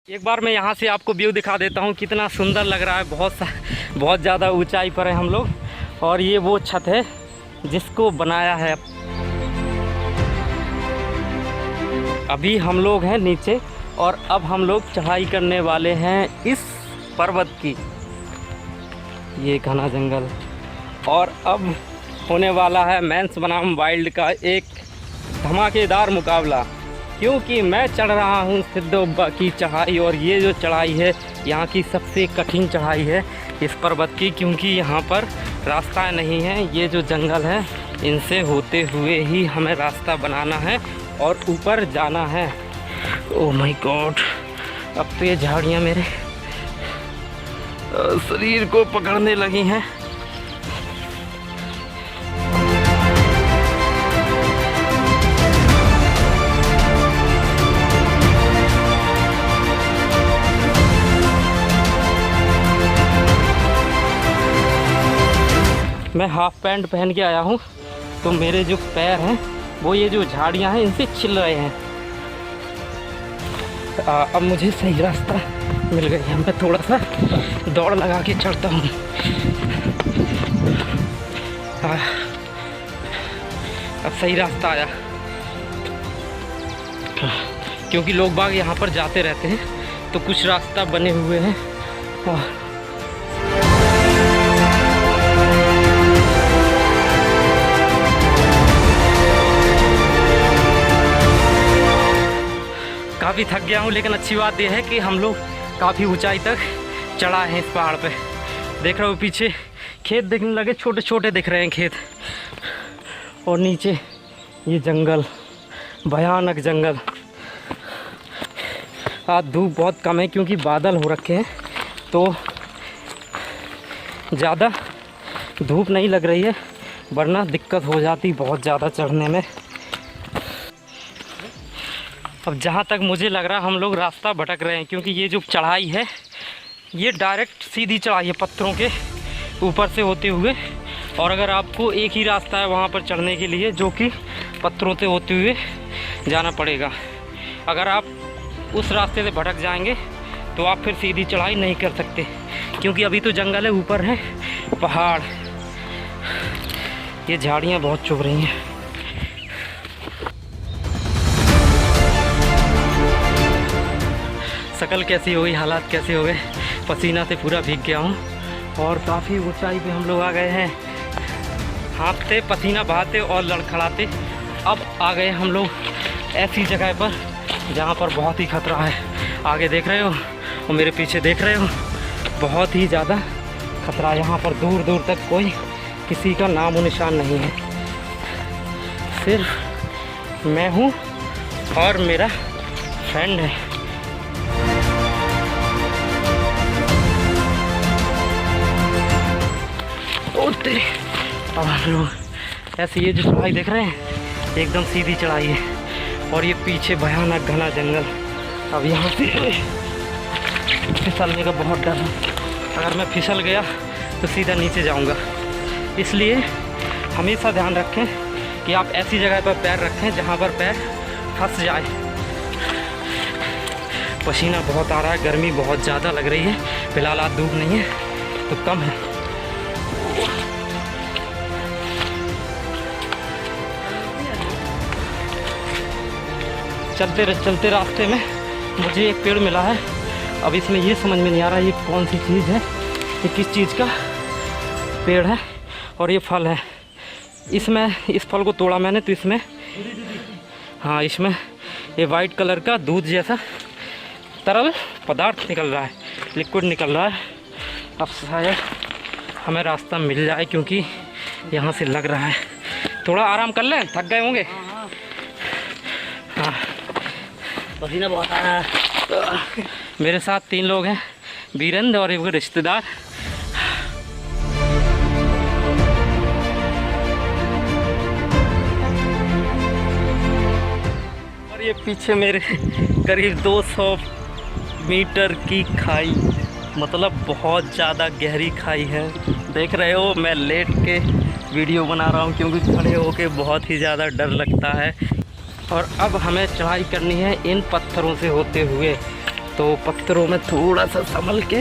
एक बार मैं यहाँ से आपको व्यू दिखा देता हूँ, कितना सुंदर लग रहा है। बहुत ज़्यादा ऊंचाई पर है हम लोग, और ये वो छत है जिसको बनाया है। अभी हम लोग हैं नीचे, और अब हम लोग चढ़ाई करने वाले हैं इस पर्वत की। ये घना जंगल, और अब होने वाला है मैंस बनाम वाइल्ड का एक धमाकेदार मुकाबला, क्योंकि मैं चढ़ रहा हूँ सिद्धोबा की चढ़ाई। और ये जो चढ़ाई है यहाँ की सबसे कठिन चढ़ाई है इस पर्वत की, क्योंकि यहाँ पर रास्ता नहीं है। ये जो जंगल है इनसे होते हुए ही हमें रास्ता बनाना है और ऊपर जाना है। ओह माय गॉड, अब तो ये झाड़ियाँ मेरे शरीर को पकड़ने लगी हैं। मैं हाफ पैंट पहन के आया हूँ, तो मेरे जो पैर हैं वो ये जो झाड़ियाँ हैं इनसे छिल रहे हैं। अब मुझे सही रास्ता मिल गया है। मैं थोड़ा सा दौड़ लगा के चढ़ता हूँ। अब सही रास्ता आया, क्योंकि लोग बाग यहाँ पर जाते रहते हैं, तो कुछ रास्ता बने हुए हैं। काफ़ी थक गया हूँ, लेकिन अच्छी बात यह है कि हम लोग काफ़ी ऊंचाई तक चढ़ा है इस पहाड़ पे। देख रहे हो पीछे खेत दिखने लगे, छोटे छोटे दिख रहे हैं खेत, और नीचे ये जंगल, भयानक जंगल। आज धूप बहुत कम है क्योंकि बादल हो रखे हैं, तो ज़्यादा धूप नहीं लग रही है, वरना दिक्कत हो जाती बहुत ज़्यादा चढ़ने में। अब जहाँ तक मुझे लग रहा है हम लोग रास्ता भटक रहे हैं, क्योंकि ये जो चढ़ाई है ये डायरेक्ट सीधी चढ़ाई है पत्थरों के ऊपर से होते हुए। और अगर आपको एक ही रास्ता है वहाँ पर चढ़ने के लिए, जो कि पत्थरों से होते हुए जाना पड़ेगा। अगर आप उस रास्ते से भटक जाएंगे तो आप फिर सीधी चढ़ाई नहीं कर सकते, क्योंकि अभी तो जंगल है, ऊपर है पहाड़। ये झाड़ियाँ बहुत चुभ रही हैं। शकल कैसी हो गई, हालात कैसे हो गए, पसीना से पूरा भीग गया हूँ। और काफ़ी ऊंचाई पे हम लोग आ गए हैं, हाँफते, पसीना बहाते और लड़खड़ाते। अब आ गए हम लोग ऐसी जगह पर जहाँ पर बहुत ही खतरा है। आगे देख रहे हो और मेरे पीछे देख रहे हो, बहुत ही ज़्यादा खतरा। यहाँ पर दूर दूर तक कोई किसी का नाम और निशान नहीं है, सिर्फ मैं हूँ और मेरा फ्रेंड है। अब हम लोग ऐसे, ये जो चढ़ाई देख रहे हैं एकदम सीधी चढ़ाई है, और ये पीछे भयानक घना जंगल। अब यहाँ से फिसलने का बहुत डर है। अगर मैं फिसल गया तो सीधा नीचे जाऊँगा, इसलिए हमेशा ध्यान रखें कि आप ऐसी जगह पर पैर रखें जहाँ पर पैर फंस जाए। पसीना बहुत आ रहा है, गर्मी बहुत ज़्यादा लग रही है। फिलहाल आज धूप नहीं है तो कम है। चलते रास्ते में मुझे एक पेड़ मिला है। अब इसमें ये समझ में नहीं आ रहा ये कौन सी चीज़ है, ये किस चीज़ का पेड़ है, और ये फल है। इसमें इस फल को तोड़ा मैंने, तो इसमें, हाँ, इसमें ये वाइट कलर का दूध जैसा तरल पदार्थ निकल रहा है, लिक्विड निकल रहा है। अब शायद हमें रास्ता मिल जाए, क्योंकि यहाँ से लग रहा है। थोड़ा आराम कर लें, थक गए होंगे। हाँ, पसीना बहुत आ रहा है। मेरे साथ 3 लोग हैं, वीरेंद्र और एक रिश्तेदार। और ये पीछे मेरे करीब 200 मीटर की खाई, मतलब बहुत ज़्यादा गहरी खाई है। देख रहे हो मैं लेट के वीडियो बना रहा हूँ, क्योंकि खड़े होके बहुत ही ज़्यादा डर लगता है। और अब हमें चढ़ाई करनी है इन पत्थरों से होते हुए, तो पत्थरों में थोड़ा सा संभल के।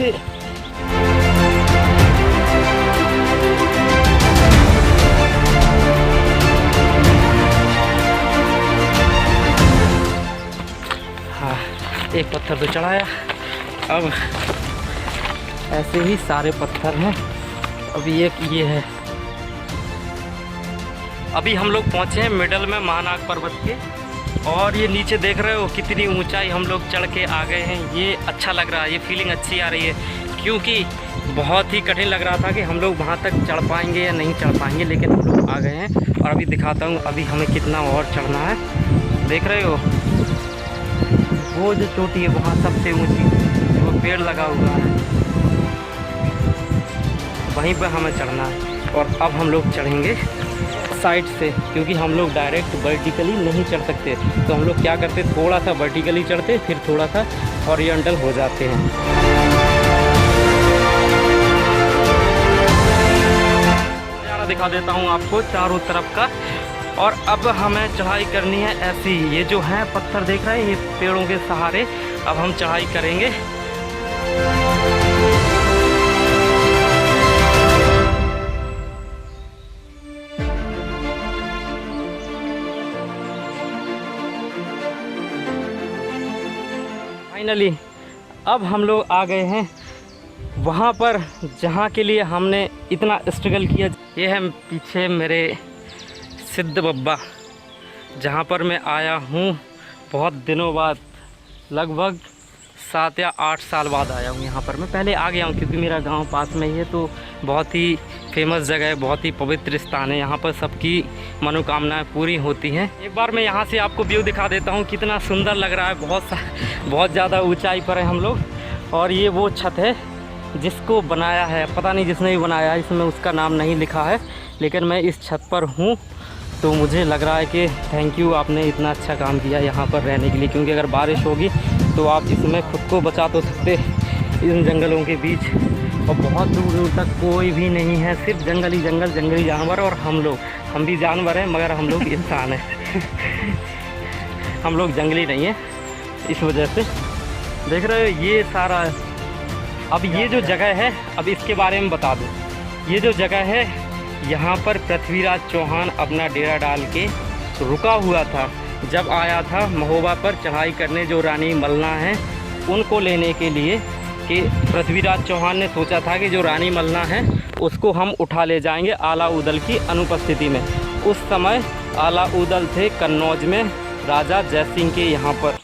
हाँ, एक पत्थर तो चढ़ाया। अब ऐसे ही सारे पत्थर हैं। अब ये है। अभी हम लोग पहुँचे हैं मिडल में महानाग पर्वत के, और ये नीचे देख रहे हो कितनी ऊंचाई हम लोग चढ़ के आ गए हैं। ये अच्छा लग रहा है, ये फीलिंग अच्छी आ रही है, क्योंकि बहुत ही कठिन लग रहा था कि हम लोग वहाँ तक चढ़ पाएंगे या नहीं चढ़ पाएंगे, लेकिन हम लोग आ गए हैं। और अभी दिखाता हूँ अभी हमें कितना और चढ़ना है। देख रहे हो वो जो चोटी है वहाँ सबसे ऊँची, वो पेड़ लगा हुआ है, वहीं पर हमें चढ़ना है। और अब हम लोग चढ़ेंगे साइड से, क्योंकि हम लोग डायरेक्ट वर्टिकली नहीं चढ़ सकते। तो हम लोग क्या करते, थोड़ा सा वर्टिकली चढ़ते, फिर थोड़ा सा हॉरिजॉन्टल हो जाते हैं। नज़ारा दिखा देता हूँ आपको चारों तरफ का। और अब हमें चढ़ाई करनी है ऐसी। ये जो है पत्थर देख रहे हैं, ये पेड़ों के सहारे अब हम चढ़ाई करेंगे। फाइनली अब हम लोग आ गए हैं वहाँ पर जहाँ के लिए हमने इतना स्ट्रगल किया। ये है पीछे मेरे सिद्ध बब्बा, जहाँ पर मैं आया हूँ बहुत दिनों बाद, लगभग 7 या 8 साल बाद आया हूँ यहाँ पर। मैं पहले आ गया हूँ क्योंकि मेरा गांव पास में ही है, तो बहुत ही फेमस जगह है, बहुत ही पवित्र स्थान है। यहाँ पर सबकी मनोकामनाएं पूरी होती हैं। एक बार मैं यहाँ से आपको व्यू दिखा देता हूँ, कितना सुंदर लग रहा है। बहुत ज़्यादा ऊंचाई पर है हम लोग। और ये वो छत है जिसको बनाया है, पता नहीं जिसने भी बनाया है, इसमें उसका नाम नहीं लिखा है, लेकिन मैं इस छत पर हूँ। तो मुझे लग रहा है कि थैंक यू, आपने इतना अच्छा काम किया यहाँ पर रहने के लिए। क्योंकि अगर बारिश होगी तो आप इसमें खुद को बचा तो सकते इन जंगलों के बीच। और बहुत दूर दूर तक कोई भी नहीं है, सिर्फ जंगल ही जंगल, जंगली जानवर। और हम लोग, हम भी जानवर हैं मगर हम लोग इंसान हैं। हम लोग जंगली नहीं हैं, इस वजह से। देख रहे हो ये सारा। अब ये जो जगह है, अब इसके बारे में बता दूँ। ये जो जगह है, यहाँ पर पृथ्वीराज चौहान अपना डेरा डाल के रुका हुआ था। जब आया था महोबा पर चढ़ाई करने, जो रानी मलना है उनको लेने के लिए, कि पृथ्वीराज चौहान ने सोचा था कि जो रानी मलना है उसको हम उठा ले जाएंगे आलाउदल की अनुपस्थिति में। उस समय आलाउदल थे कन्नौज में राजा जयसिंह के यहाँ पर।